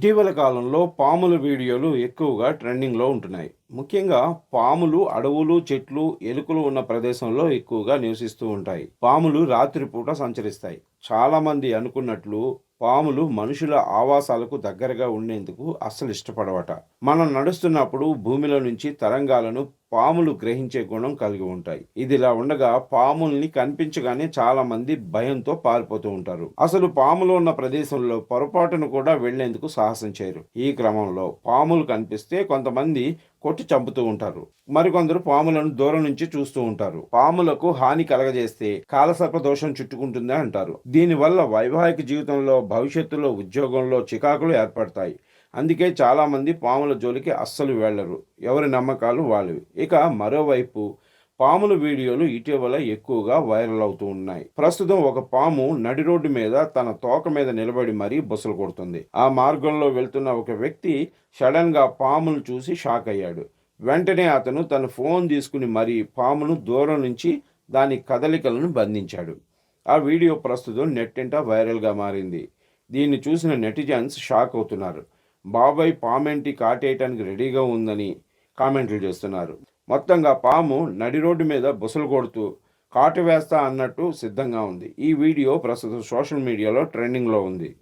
ఇటీవల కాలంలో పాముల వీడియోలు ఎక్కువగా ట్రెండింగ్లో ఉంటున్నాయి. ముఖ్యంగా పాములు అడవులు, చెట్లు, ఎలుకలు ఉన్న ప్రదేశంలో ఎక్కువగా నివసిస్తూ ఉంటాయి. పాములు రాత్రిపూట సంచరిస్తాయి. చాలామంది అనుకున్నట్లు పాములు మనుషుల ఆవాసాలకు దగ్గరగా ఉండేందుకు అస్సలు ఇష్టపడవట. మనం నడుస్తున్నప్పుడు భూమిలో నుంచి తరంగాలను పాములు గ్రహించే గుణం కలిగి ఉంటాయి. ఇదిలా ఉండగా పాముల్ని కనిపించగానే చాలా మంది భయంతో పారిపోతూ ఉంటారు. అసలు పాములు ఉన్న ప్రదేశంలో పొరపాటును కూడా వెళ్లేందుకు సాహసం చేయరు. ఈ క్రమంలో పాములు కనిపిస్తే కొంతమంది కొట్టి చంపుతూ ఉంటారు. మరికొందరు పాములను దూరం నుంచి చూస్తూ ఉంటారు. పాములకు హాని కలగజేస్తే కాలసర్ప దోషం చుట్టుకుంటుందని అంటారు. దీనివల్ల వైవాహిక జీవితంలో, భవిష్యత్తులో, ఉద్యోగంలో చికాకులు ఏర్పడతాయి. అందుకే చాలామంది పాముల జోలికి అస్సలు వెళ్లరు. ఎవరి నమ్మకాలు వాళ్ళవి. ఇక మరోవైపు పాముల వీడియోలు ఇటీవల ఎక్కువగా వైరల్ అవుతూ ఉన్నాయి. ప్రస్తుతం ఒక పాము నడి రోడ్డు మీద తన తోక మీద నిలబడి మరీ బుసలు కొడుతుంది. ఆ మార్గంలో వెళ్తున్న ఒక వ్యక్తి సడన్ గా పామును చూసి షాక్ అయ్యాడు. వెంటనే అతను తన ఫోన్ తీసుకుని మరీ పామును దూరం నుంచి దాని కదలికలను బంధించాడు. ఆ వీడియో ప్రస్తుతం నెట్టింట వైరల్గా మారింది. దీన్ని చూసిన నెటిజన్స్ షాక్ అవుతున్నారు. బాబాయ్ పామేంటి కాటేయటానికి రెడీగా ఉందని కామెంట్లు చేస్తున్నారు. మొత్తంగా పాము నడి రోడ్డు మీద బుసలు కొడుతూ కాటు వేస్తా అన్నట్టు సిద్ధంగా ఉంది. ఈ వీడియో ప్రస్తుతం సోషల్ మీడియాలో ట్రెండింగ్లో ఉంది.